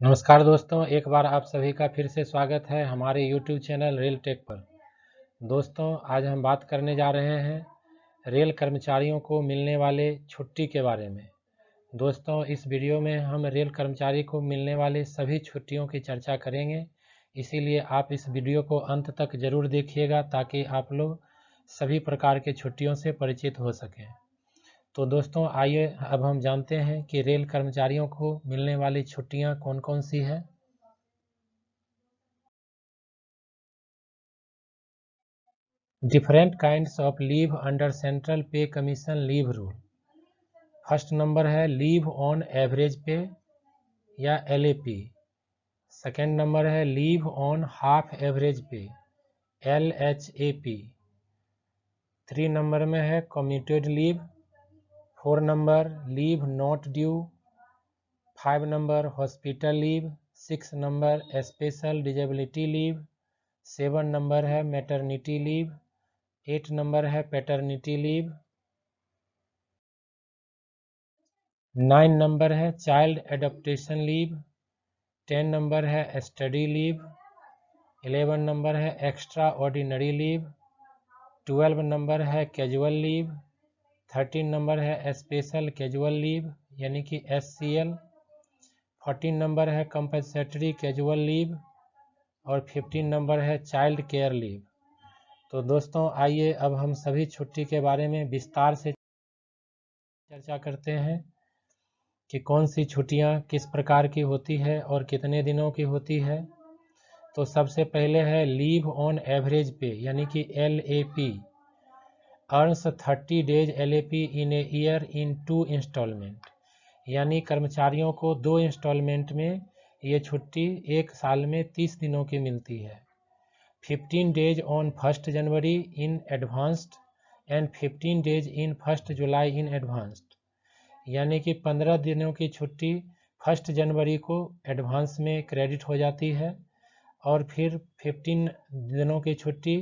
नमस्कार दोस्तों, एक बार आप सभी का फिर से स्वागत है हमारे YouTube चैनल रेल टेक पर। दोस्तों, आज हम बात करने जा रहे हैं रेल कर्मचारियों को मिलने वाले छुट्टी के बारे में। दोस्तों, इस वीडियो में हम रेल कर्मचारी को मिलने वाले सभी छुट्टियों की चर्चा करेंगे, इसीलिए आप इस वीडियो को अंत तक ज़रूर देखिएगा ताकि आप लोग सभी प्रकार के छुट्टियों से परिचित हो सकें। तो दोस्तों, आइए अब हम जानते हैं कि रेल कर्मचारियों को मिलने वाली छुट्टियां कौन कौन सी है। Different kinds of leave under central pay commission leave rule. First number है लीव ऑन एवरेज पे या LAP। सेकेंड नंबर है leave on half average pay LHAP। 3 number में है commuted leave. 4 number leave not due. 5 number hospital leave. 6 number special disability leave. 7 number है maternity leave. 8 number है paternity leave. 9 number है child adoption leave. 10 number है study leave. 11 number है extraordinary leave. 12 number है casual leave. 13 number है special casual leave यानी कि SCL। 14 number है कंपनसेटरी कैजुअल लीव और 15 नंबर है चाइल्ड केयर लीव। तो दोस्तों, आइए अब हम सभी छुट्टी के बारे में विस्तार से चर्चा करते हैं कि कौन सी छुट्टियां किस प्रकार की होती है और कितने दिनों की होती है। तो सबसे पहले है लीव ऑन एवरेज पे यानी कि LAP। Earns 30 days LAP in a year in 2 installment, यानी कर्मचारियों को 2 इंस्टॉलमेंट में ये छुट्टी एक साल में 30 दिनों की मिलती है। 15 days on 1 January in advanced and 15 days in 1 July in advanced, यानी कि 15 दिनों की छुट्टी 1 जनवरी को एडवांस में क्रेडिट हो जाती है और फिर 15 दिनों की छुट्टी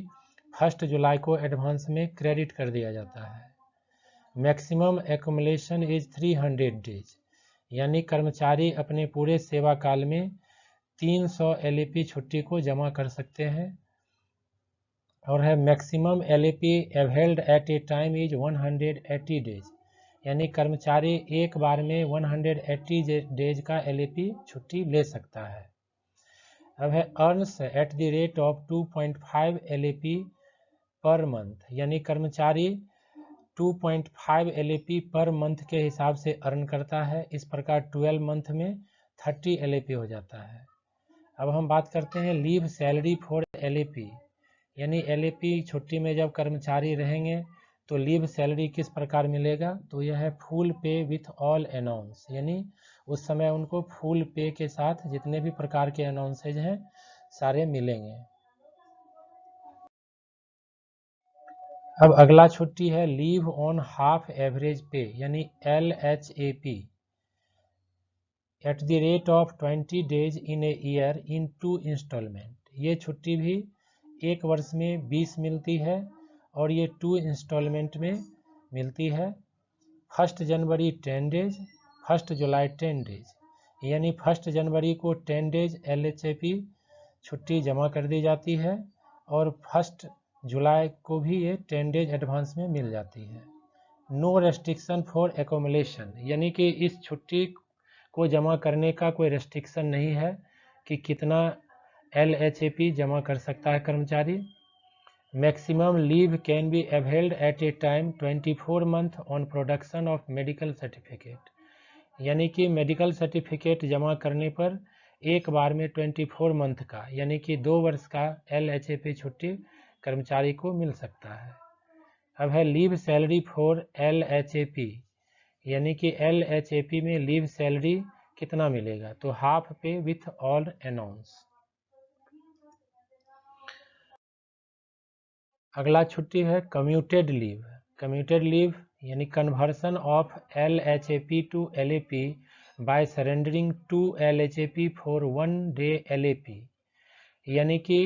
1 जुलाई को एडवांस में क्रेडिट कर दिया जाता है। मैक्सिमम एक्युमुलेशन इज 300 डेज, यानी कर्मचारी अपने पूरे सेवा काल में 300 LAP छुट्टी को जमा कर सकते हैं। और है maximum LAP availed at a time is 180 days, यानी कर्मचारी एक बार में 180 डेज का LAP छुट्टी ले सकता है। अब है earns eight the rate of 2.5 LAP per month, यानी कर्मचारी 2.5 LAP पर मंथ के हिसाब से अर्न करता है। इस प्रकार 12 मंथ में 30 LAP हो जाता है। अब हम बात करते हैं लीव सैलरी फॉर LAP, यानी LAP छुट्टी में जब कर्मचारी रहेंगे तो लीव सैलरी किस प्रकार मिलेगा। तो यह है फुल पे विथ ऑल अनाउंस, यानी उस समय उनको फुल पे के साथ जितने भी प्रकार के अनाउंसेज हैं सारे मिलेंगे। अब अगला छुट्टी है leave on half average pay यानी LHAP at the rate of 20 days in a year in 2 installment. ये छुट्टी भी एक वर्ष में 20 मिलती है और ये 2 इंस्टॉलमेंट में मिलती है। 1 जनवरी 10 डेज, 1 जुलाई 10 डेज, यानी 1 जनवरी को 10 डेज LHAP छुट्टी जमा कर दी जाती है और 1 जुलाई को भी ये 10 डेज एडवांस में मिल जाती है। नो रेस्ट्रिक्शन फॉर एक्युमुलेशन, यानी कि इस छुट्टी को जमा करने का कोई रेस्ट्रिक्शन नहीं है कि कितना LHAP जमा कर सकता है कर्मचारी। Maximum leave can be availed at a time 24 month on production of medical certificate, यानी कि मेडिकल सर्टिफिकेट जमा करने पर एक बार में 24 मंथ का यानी कि 2 वर्ष का LHAP छुट्टी कर्मचारी को मिल सकता है। अब है लीव सैलरी फॉर LHAP, यानी कि LHAP में लीव सैलरी कितना मिलेगा। तो हाफ पे विथ ऑल अनाउंस। अगला छुट्टी है कम्यूटेड लीव। कम्यूटेड लीव यानी conversion of LHAP to LAP by surrendering 2 LHAP for 1 day LAP, यानी कि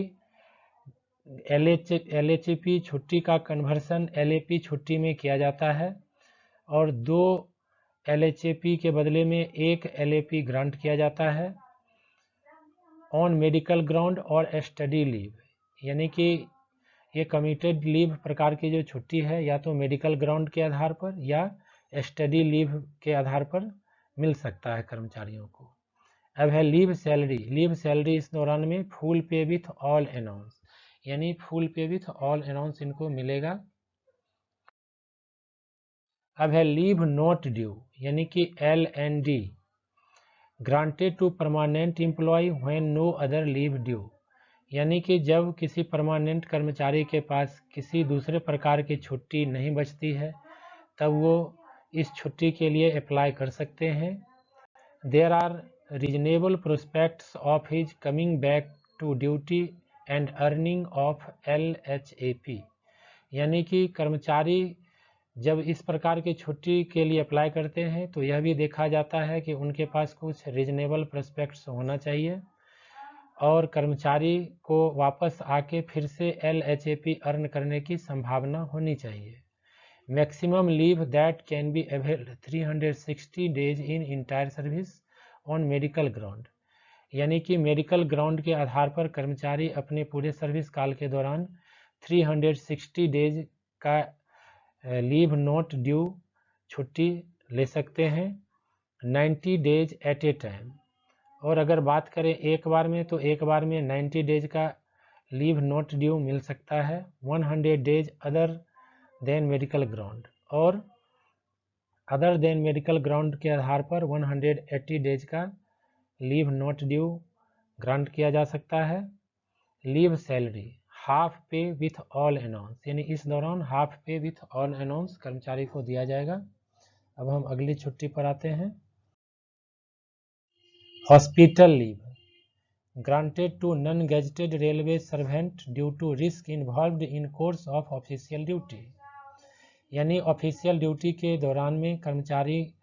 LHAP छुट्टी का कन्वर्सन LAP छुट्टी में किया जाता है और 2 LHAP के बदले में 1 LAP ग्रांट किया जाता है। ऑन मेडिकल ग्राउंड और स्टडी लीव, यानी कि ये कमिटेड लीव प्रकार की जो छुट्टी है या तो मेडिकल ग्राउंड के आधार पर या स्टडी लीव के आधार पर मिल सकता है कर्मचारियों को। अब है लीव सैलरी। लीव सैलरी इस दौरान में फुल पे विथ ऑल अनाउंस, यानी फुल पे विथ ऑल अनाउंस इनको मिलेगा। अब है लीव नॉट ड्यू, यानी कि LND, granted to permanent employ when no other leave due, यानी कि जब किसी परमानेंट कर्मचारी के पास किसी दूसरे प्रकार की छुट्टी नहीं बचती है तब वो इस छुट्टी के लिए अप्लाई कर सकते हैं। There are reasonable prospects of his coming back to duty and earning of LHAP, यानी कि कर्मचारी जब इस प्रकार की छुट्टी के लिए अप्लाई करते हैं तो यह भी देखा जाता है कि उनके पास कुछ रीजनेबल प्रोस्पेक्ट्स होना चाहिए और कर्मचारी को वापस आके फिर से LHAP अर्न करने की संभावना होनी चाहिए। Maximum leave that can be availed 360 days in entire service on medical ground, यानी कि मेडिकल ग्राउंड के आधार पर कर्मचारी अपने पूरे सर्विस काल के दौरान 360 डेज का लीव नॉट ड्यू छुट्टी ले सकते हैं 90 डेज एट ए टाइम। और अगर बात करें एक बार में तो एक बार में 90 डेज का लीव नॉट ड्यू मिल सकता है 100 days other than medical ground, और अदर देन मेडिकल ग्राउंड के आधार पर 180 डेज का लीव नॉट ड्यू ग्रांट किया जा सकता है। लीव सैलरी हाफ पे विथ ऑल अनाउंस, यानी इस दौरान हाफ पे विथ ऑल अनाउंस कर्मचारी को दिया जाएगा। अब हम अगली छुट्टी पर आते हैं। Hospital leave granted to non gazetted railway servant due to risk involved in course of official duty, यानी ऑफिशियल ड्यूटी के दौरान में कर्मचारी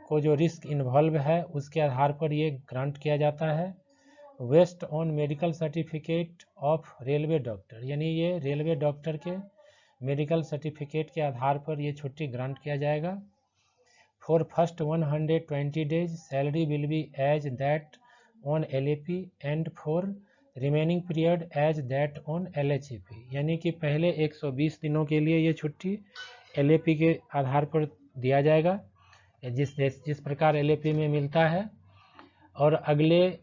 को जो रिस्क इन्वॉल्व है उसके आधार पर ये ग्रांट किया जाता है। Based on medical certificate of railway doctor, यानी ये रेलवे डॉक्टर के मेडिकल सर्टिफिकेट के आधार पर ये छुट्टी ग्रांट किया जाएगा। For first 120 days salary will be as that on LAP and for remaining period as that on LHAP, यानी कि पहले 120 दिनों के लिए ये छुट्टी LAP के आधार पर दिया जाएगा जिस प्रकार LAP में मिलता है, और अगले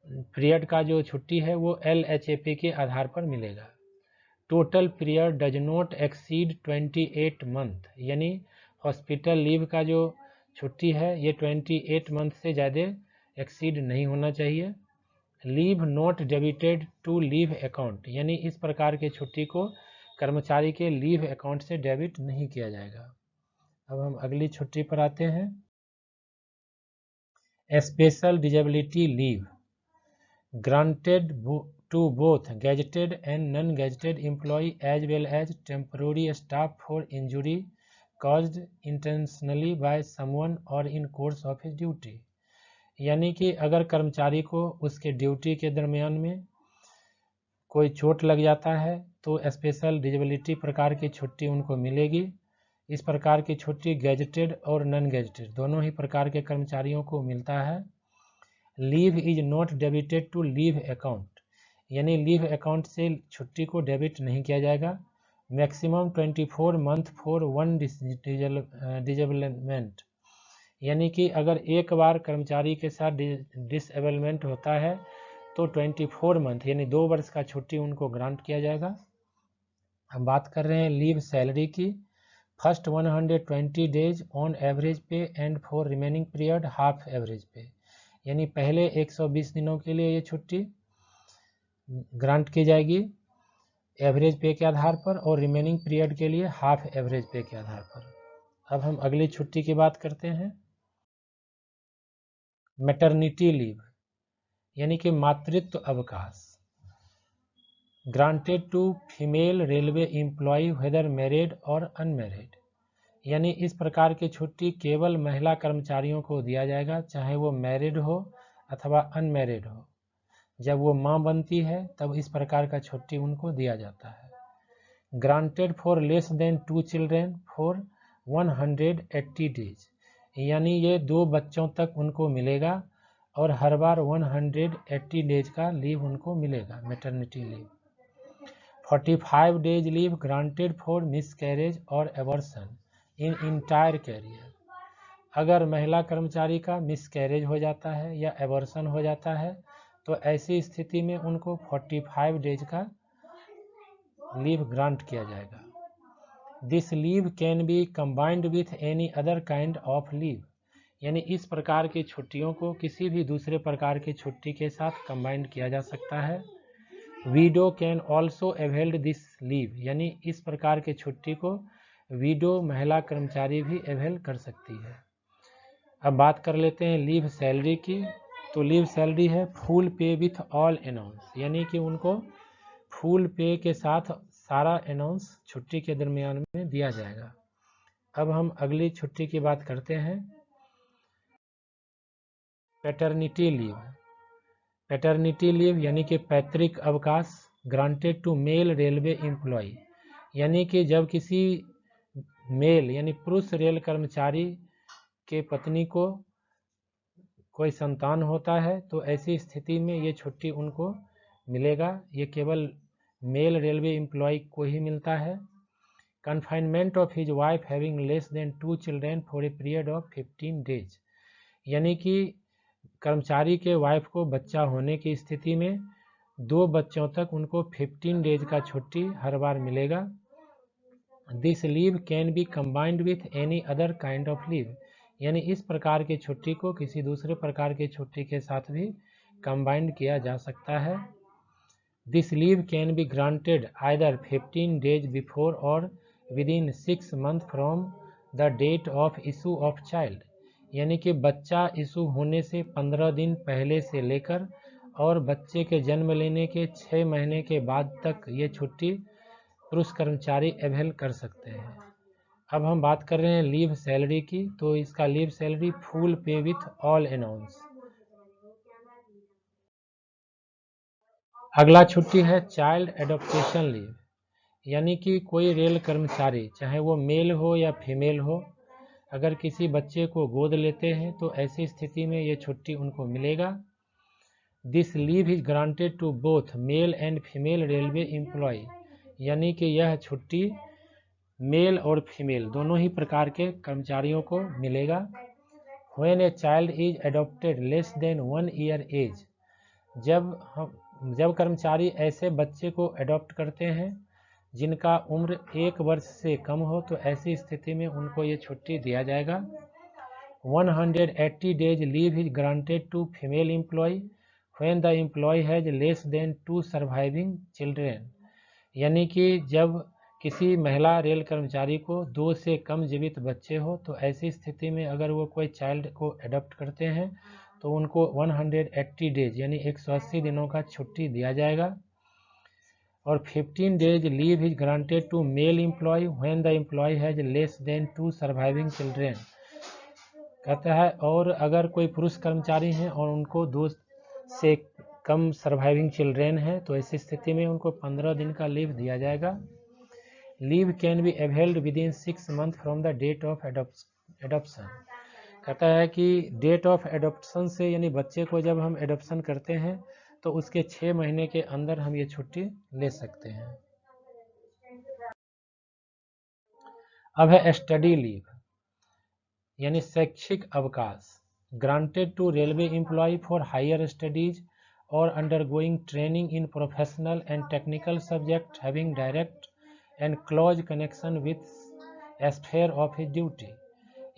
पीरियड का जो छुट्टी है वो LHAP के आधार पर मिलेगा। Total period does not exceed 28 month, यानी हॉस्पिटल लीव का जो छुट्टी है ये 28 मंथ से ज़्यादा एक्सीड नहीं होना चाहिए। Leave not debited to leave account, यानी इस प्रकार की छुट्टी को कर्मचारी के लीव अकाउंट से डेबिट नहीं किया जाएगा। अब हम अगली छुट्टी पर आते हैं। Special disability leave granted to both gazetted and non-gazetted employee as well as temporary staff for injury caused intentionally by someone or in course of his duty, यानी कि अगर कर्मचारी को उसके ड्यूटी के दरमियान में कोई चोट लग जाता है तो स्पेशल डिजेबिलिटी प्रकार की छुट्टी उनको मिलेगी। इस प्रकार की छुट्टी गैजेटेड और नॉन गैजेटेड दोनों ही प्रकार के कर्मचारियों को मिलता है। Leave is not debited to leave account, यानी लीव अकाउंट से छुट्टी को डेबिट नहीं किया जाएगा। Maximum 24 month for one disablement, यानी कि अगर एक बार कर्मचारी के साथ डिसेबलमेंट होता है तो 24 मंथ यानी 2 वर्ष का छुट्टी उनको ग्रांट किया जाएगा। हम बात कर रहे हैं लीव सैलरी की। फर्स्ट 120 डेज ऑन एवरेज पे and for remaining period half average pay, यानी पहले 120 दिनों के लिए ये छुट्टी ग्रांट की जाएगी एवरेज पे के आधार पर और रिमेनिंग पीरियड के लिए हाफ एवरेज पे के आधार पर। अब हम अगली छुट्टी की बात करते हैं। मैटरनिटी लीव, यानी कि मातृत्व अवकाश granted to female railway employ whether married और अनमैरिड, यानी इस प्रकार की छुट्टी केवल महिला कर्मचारियों को दिया जाएगा चाहे वो मैरिड हो अथवा अनमैरिड हो। जब वो मां बनती है तब इस प्रकार का छुट्टी उनको दिया जाता है। Granted for less than 2 children for 180 days, यानी ये 2 बच्चों तक उनको मिलेगा और हर बार 180 डेज का लीव उनको मिलेगा, maternity leave. 45 days leave granted for miscarriage और एबॉर्शन इन इंटायर कैरियर। अगर महिला कर्मचारी का मिसकैरेज हो जाता है या एबॉर्शन हो जाता है तो ऐसी स्थिति में उनको 45 डेज का लीव ग्रांट किया जाएगा। This leave can be combined with any other kind of leave, यानी इस प्रकार की छुट्टियों को किसी भी दूसरे प्रकार की छुट्टी के साथ कंबाइंड किया जा सकता है। Window can also availed this leave, यानी इस प्रकार की छुट्टी को विडो महिला कर्मचारी भी अवेल कर सकती है। अब बात कर लेते हैं लीव सैलरी की। तो लीव सैलरी है फुल पे विथ ऑल अनाउंस, यानी कि उनको फुल पे के साथ सारा अनाउंस छुट्टी के दरमियान में दिया जाएगा। अब हम अगली छुट्टी की बात करते हैं, पैटर्निटी लीव। पैटर्निटी लीव यानी कि पैतृक अवकाश granted to male railway employ, यानी कि जब किसी मेल यानी पुरुष रेल कर्मचारी के पत्नी को कोई संतान होता है तो ऐसी स्थिति में ये छुट्टी उनको मिलेगा। ये केवल मेल रेलवे एम्प्लॉय को ही मिलता है। Confinement of his wife having less than 2 children for a period of 15 days, यानी कि कर्मचारी के वाइफ को बच्चा होने की स्थिति में 2 बच्चों तक उनको 15 डेज का छुट्टी हर बार मिलेगा। This leave can be combined with any other kind of leave, यानी इस प्रकार की छुट्टी को किसी दूसरे प्रकार की छुट्टी के साथ भी कंबाइंड किया जा सकता है। This leave can be granted either 15 days before और within 6 month from the date of issue of child, यानी कि बच्चा इशू होने से 15 दिन पहले से लेकर और बच्चे के जन्म लेने के 6 महीने के बाद तक ये छुट्टी पुरुष कर्मचारी अवेल कर सकते हैं। अब हम बात कर रहे हैं लीव सैलरी की। तो इसका लीव सैलरी फुल पे विथ ऑल अनाउंस। अगला छुट्टी है चाइल्ड एडॉप्टेशन लीव, यानी कि कोई रेल कर्मचारी चाहे वो मेल हो या फीमेल हो, अगर किसी बच्चे को गोद लेते हैं तो ऐसी स्थिति में ये छुट्टी उनको मिलेगा। This leave is granted to both male and female railway employ, यानी कि यह छुट्टी मेल और फीमेल दोनों ही प्रकार के कर्मचारियों को मिलेगा। When a child is adopted less than 1 year age, जब कर्मचारी ऐसे बच्चे को अडॉप्ट करते हैं जिनका उम्र 1 वर्ष से कम हो तो ऐसी स्थिति में उनको ये छुट्टी दिया जाएगा। 180 days leave is granted to female employ when the employ has less than 2 surviving children, यानी कि जब किसी महिला रेल कर्मचारी को 2 से कम जीवित बच्चे हो तो ऐसी स्थिति में अगर वो कोई चाइल्ड को अडॉप्ट करते हैं तो उनको 180 डेज यानी 180 दिनों का छुट्टी दिया जाएगा। और 15 days leave is granted to male employ when the employ has less than 2 surviving children, कहता है और अगर कोई पुरुष कर्मचारी हैं और उनको 2 से कम सर्वाइविंग चिल्ड्रेन है तो ऐसी स्थिति में उनको 15 दिन का लीव दिया जाएगा। Leave can be availed within 6 month from the date of adoption, कहता है कि डेट ऑफ एडॉप्शन से यानी बच्चे को जब हम एडॉप्शन करते हैं तो उसके 6 महीने के अंदर हम ये छुट्टी ले सकते हैं। अब है स्टडी लीव यानी शैक्षिक अवकाश granted to railway employ for higher studies और undergoing training in professional and technical subject having direct and close connection with sphere of his duty,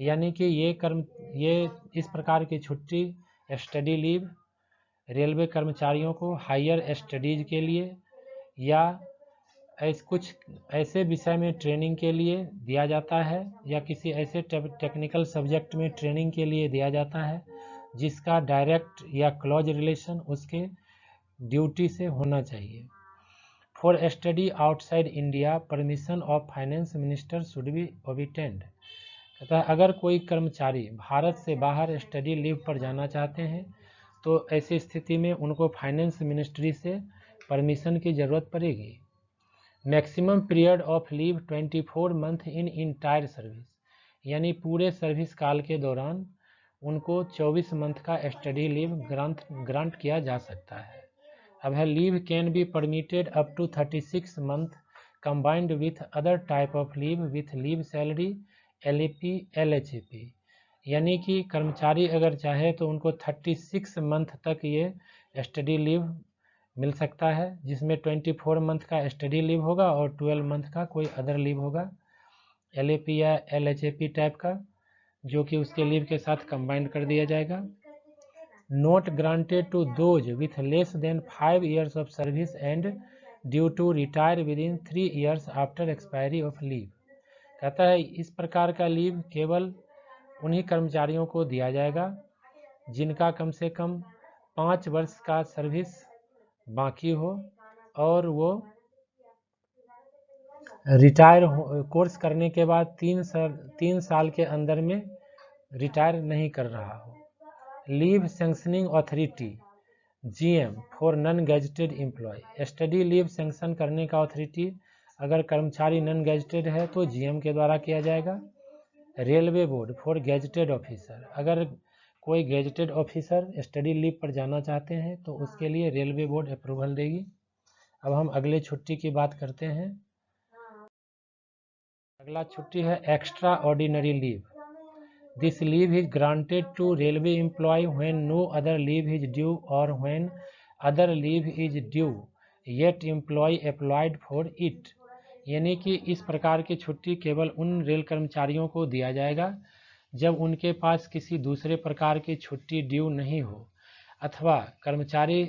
यानी कि ये इस प्रकार की छुट्टी स्टडी लीव रेलवे कर्मचारियों को हायर स्टडीज के लिए या कुछ ऐसे विषय में ट्रेनिंग के लिए दिया जाता है या किसी ऐसे टेक्निकल सब्जेक्ट में ट्रेनिंग के लिए दिया जाता है जिसका डायरेक्ट या क्लोज रिलेशन उसके ड्यूटी से होना चाहिए। For study outside India permission of finance minister should be obtained, कहता है अगर कोई कर्मचारी भारत से बाहर स्टडी लीव पर जाना चाहते हैं तो ऐसी स्थिति में उनको फाइनेंस मिनिस्ट्री से परमिशन की ज़रूरत पड़ेगी। Maximum period of leave 24 month in entire service, यानी पूरे सर्विस काल के दौरान उनको 24 मंथ का स्टडी लीव ग्रांट किया जा सकता है। अब है leave can be permitted up to 36 month combined with other type of leave with leave salary LAP LHAP, यानी कि कर्मचारी अगर चाहे तो उनको 36 मंथ तक ये स्टडी लीव मिल सकता है, जिसमें 24 मंथ का स्टडी लीव होगा और 12 मंथ का कोई अदर लीव होगा LAP या LHAP टाइप का, जो कि उसके लीव के साथ कंबाइंड कर दिया जाएगा। Not granted to those with less than 5 years of service and due to retire within 3 years after expiry of leave. कहता है इस प्रकार का लीव केवल उन्हीं कर्मचारियों को दिया जाएगा जिनका कम से कम 5 वर्ष का सर्विस बाकी हो और वो रिटायर कोर्स करने के बाद 3 साल के अंदर में रिटायर नहीं कर रहा हो। Leave sanctioning authority GM for non gazetted employ. Study leave sanction करने का अथॉरिटी अगर कर्मचारी नॉन गैजेटेड है तो GM के द्वारा किया जाएगा। Railway board for gazetted officer, अगर कोई गैजेटेड ऑफिसर स्टडी लीव पर जाना चाहते हैं तो उसके लिए रेलवे बोर्ड अप्रूवल देगी। अब हम अगले छुट्टी की बात करते हैं। अगला छुट्टी है extraordinary leave. This leave is granted to railway employee when no other leave is due और when other leave is due yet employee applied for it, यानी कि इस प्रकार की छुट्टी केवल उन रेल कर्मचारियों को दिया जाएगा जब उनके पास किसी दूसरे प्रकार की छुट्टी ड्यू नहीं हो अथवा कर्मचारी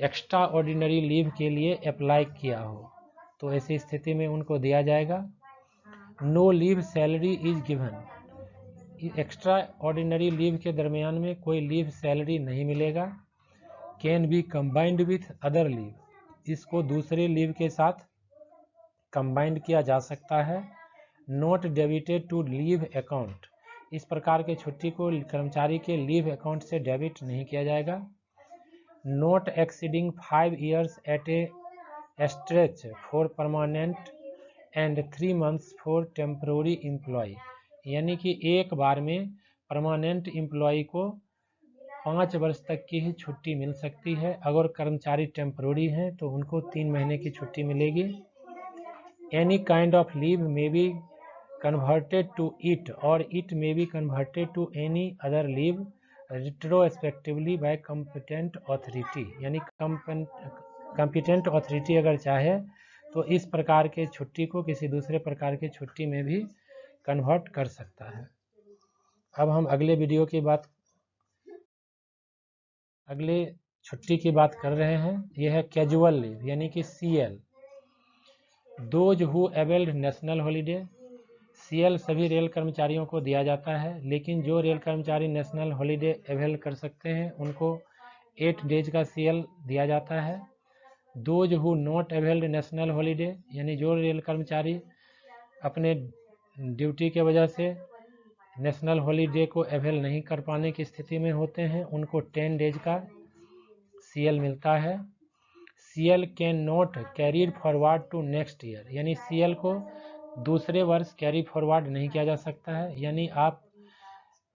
एक्स्ट्रा ऑर्डिनरी लीव के लिए अप्लाई किया हो, तो ऐसी स्थिति में उनको दिया जाएगा। No leave salary is given, extraordinary leave के दरमियान में कोई लीव सैलरी नहीं मिलेगा। Can be combined with other leave, इसको दूसरे लीव के साथ कंबाइंड किया जा सकता है। Not debited to leave account, इस प्रकार के छुट्टी को कर्मचारी के लीव अकाउंट से डेबिट नहीं किया जाएगा। Not exceeding 5 years at a stretch for permanent and 3 months for temporary employ, यानी कि एक बार में परमानेंट एम्प्लॉय को 5 वर्ष तक की ही छुट्टी मिल सकती है। अगर कर्मचारी टेम्पररी हैं तो उनको 3 महीने की छुट्टी मिलेगी। Any kind of leave may be converted to it और it may be converted to any other leave retrospectively by competent authority, यानी कॉम्पिटेंट अथॉरिटी अगर चाहे तो इस प्रकार के छुट्टी को किसी दूसरे प्रकार की छुट्टी में भी कन्वर्ट कर सकता है। अब हम अगले छुट्टी की बात कर रहे हैं। यह है कैजुअल लीव, यानी कि CL। Those who availed national holiday, CL सभी रेल कर्मचारियों को दिया जाता है, लेकिन जो रेल कर्मचारी नेशनल हॉलीडे अवेल कर सकते हैं उनको 8 डेज का CL दिया जाता है। Those who not availed national holiday, यानी जो रेल कर्मचारी अपने ड्यूटी के वजह से नेशनल हॉलीडे को अवेल नहीं कर पाने की स्थिति में होते हैं, उनको 10 डेज का CL मिलता है। CL can not carried forward to next year, यानी CL को दूसरे वर्ष कैरी फॉरवर्ड नहीं किया जा सकता है। यानी आप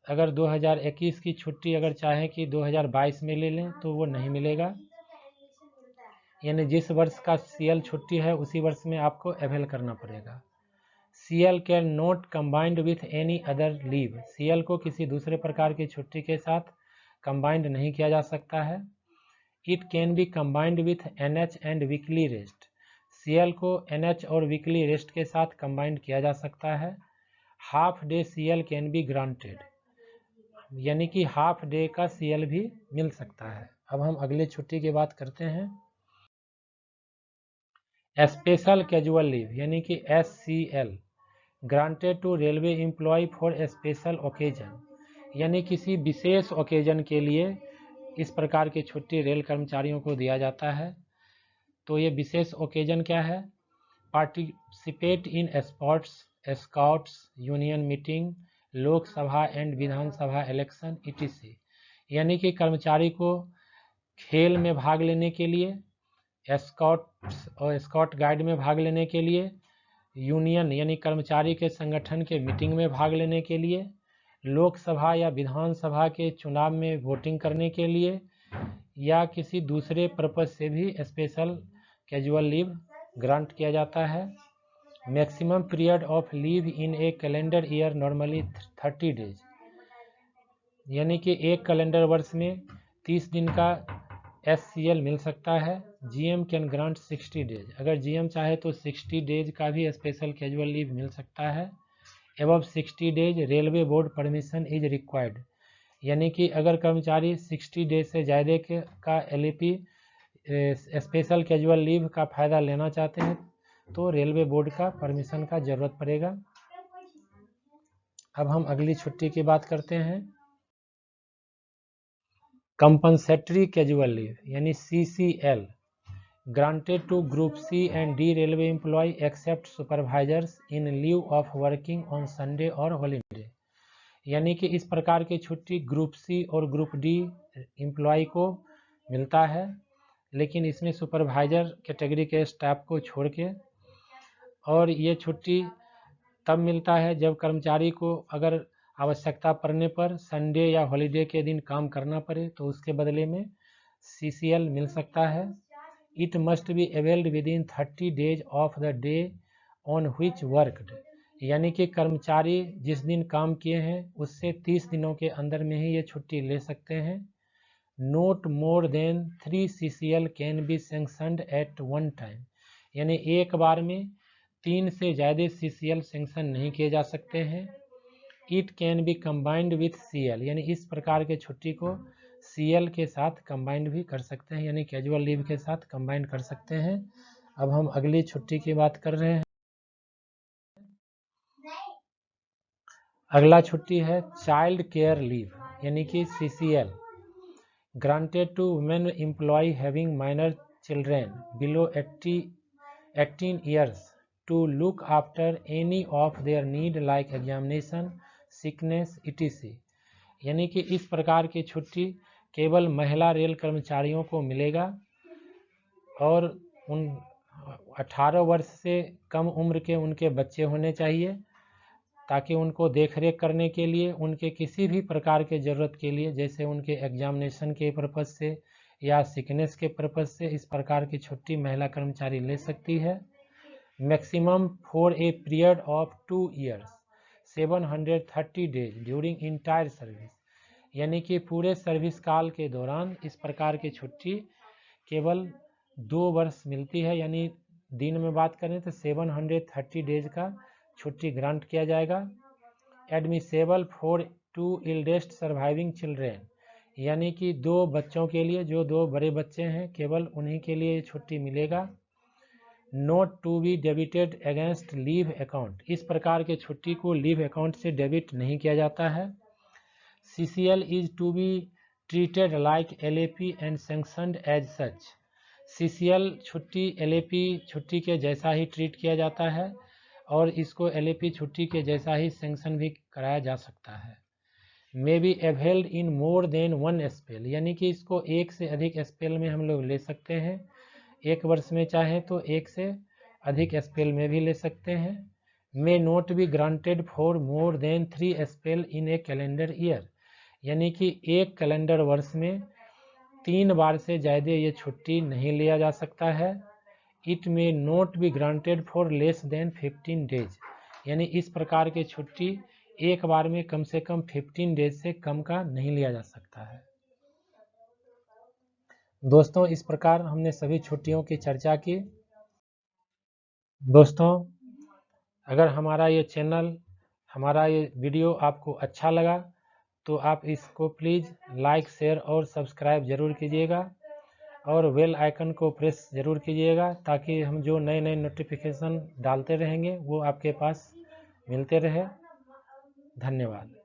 अगर 2021 की छुट्टी अगर चाहें कि 2022 में ले लें तो वो नहीं मिलेगा, यानी जिस वर्ष का CL छुट्टी है उसी वर्ष में आपको अवेल करना पड़ेगा। CL can not combined with any other leave, CL को किसी दूसरे प्रकार की छुट्टी के साथ कंबाइंड नहीं किया जा सकता है। It can be combined with NH and weekly rest, CL को NH और वीकली रेस्ट के साथ कंबाइंड किया जा सकता है। Half day CL can be granted, यानी कि हाफ डे का CL भी मिल सकता है। अब हम अगले छुट्टी की बात करते हैं। स्पेशल कैजुअल लीव, यानी कि SCL granted to railway employ for a special occasion, यानी किसी विशेष ओकेजन के लिए इस प्रकार की छुट्टी रेल कर्मचारियों को दिया जाता है। तो ये विशेष ओकेजन क्या है? Participate in sports, scouts, union meeting, Lok Sabha and Vidhan Sabha election etc, यानी कि कर्मचारी को खेल में भाग लेने के लिए, स्काउट्स और स्काउट गाइड में भाग लेने के लिए, यूनियन यानी कर्मचारी के संगठन के मीटिंग में भाग लेने के लिए, लोकसभा या विधानसभा के चुनाव में वोटिंग करने के लिए या किसी दूसरे पर्पज से भी स्पेशल कैजुअल लीव ग्रांट किया जाता है। Maximum period of leave in A calendar year normally 30 days, यानी कि एक कैलेंडर वर्ष में 30 दिन का SCL मिल सकता है। GM कैन ग्रांट 60 डेज, अगर GM चाहे तो 60 डेज का भी स्पेशल कैजुअल लीव मिल सकता है। Above 60 days railway board permission is required, यानी कि अगर कर्मचारी 60 डेज से ज़्यादा का LAP स्पेशल कैजुअल लीव का फ़ायदा लेना चाहते हैं तो रेलवे बोर्ड का परमिशन का ज़रूरत पड़ेगा। अब हम अगली छुट्टी की बात करते हैं, कंपनसेटरी कैजुअल लीव यानी CCL granted to group C and D railway employ except supervisors in lieu of working on Sunday और हॉलीडे, यानी कि इस प्रकार की छुट्टी ग्रुप C और ग्रुप D एम्प्लॉय को मिलता है, लेकिन इसमें सुपरवाइजर कैटेगरी के स्टाफ को छोड़ के, और ये छुट्टी तब मिलता है जब कर्मचारी को अगर आवश्यकता पड़ने पर संडे या हॉलीडे के दिन काम करना पड़े तो उसके बदले में CCL मिल सकता है। It must be availed with in 30 days of the day on which worked, यानी कि कर्मचारी जिस दिन काम किए हैं उससे 30 दिनों के अंदर में ही ये छुट्टी ले सकते हैं। Not more than 3 CCL can be sanctioned at one time, यानी एक बार में 3 से ज़्यादा CCL सेंक्शन नहीं किए जा सकते हैं। It can be combined with CL, यानी इस प्रकार के छुट्टी को CL के साथ कंबाइंड भी कर सकते हैं, यानी कैजुअल लीव के साथ कंबाइंड कर सकते हैं। अब हम अगली छुट्टी की बात कर रहे हैं। अगला छुट्टी है चाइल्ड केयर लीव यानी कि CCL granted to women employ having minor children below 18 years to look after any of their need like examination, sickness etc, यानी कि इस प्रकार की छुट्टी केवल महिला रेल कर्मचारियों को मिलेगा और उन 18 वर्ष से कम उम्र के उनके बच्चे होने चाहिए, ताकि उनको देखरेख करने के लिए उनके किसी भी प्रकार के ज़रूरत के लिए, जैसे उनके एग्जामिनेशन के पर्पज़ से या सिकनेस के पर्पज़ से, इस प्रकार की छुट्टी महिला कर्मचारी ले सकती है। Maximum for a period of 2 years 730 days during entire service, यानी कि पूरे सर्विस काल के दौरान इस प्रकार की छुट्टी केवल 2 वर्ष मिलती है, यानी दिन में बात करें तो 730 डेज का छुट्टी ग्रांट किया जाएगा। एडमिसेबल फॉर 2 इल्डेस्ट सर्वाइविंग चिल्ड्रेन, यानी कि 2 बच्चों के लिए, जो 2 बड़े बच्चे हैं केवल उन्हीं के लिए छुट्टी मिलेगा। Not to be debited against leave account, इस प्रकार के छुट्टी को लीव अकाउंट से डेबिट नहीं किया जाता है। CCL is to be treated like LAP and sanctioned as such, CCL छुट्टी LAP छुट्टी के जैसा ही ट्रीट किया जाता है और इसको LAP छुट्टी के जैसा ही सेंक्शन भी कराया जा सकता है। May be availed in more than 1 spell, यानी कि इसको एक से अधिक स्पेल में हम लोग ले सकते हैं, एक वर्ष में चाहे तो एक से अधिक स्पेल में भी ले सकते हैं। May not be granted for more than 3 spell in A calendar year, यानी कि एक कैलेंडर वर्ष में 3 बार से ज़्यादा ये छुट्टी नहीं लिया जा सकता है। It may not be granted for less than 15 days, यानी इस प्रकार की छुट्टी एक बार में कम से कम 15 डेज से कम का नहीं लिया जा सकता है। दोस्तों, इस प्रकार हमने सभी छुट्टियों की चर्चा की। दोस्तों, अगर हमारा ये चैनल, हमारा ये वीडियो आपको अच्छा लगा तो आप इसको प्लीज़ लाइक, शेयर और सब्सक्राइब ज़रूर कीजिएगा और बेल आइकन को प्रेस ज़रूर कीजिएगा, ताकि हम जो नए नए नोटिफिकेशन डालते रहेंगे वो आपके पास मिलते रहे। धन्यवाद।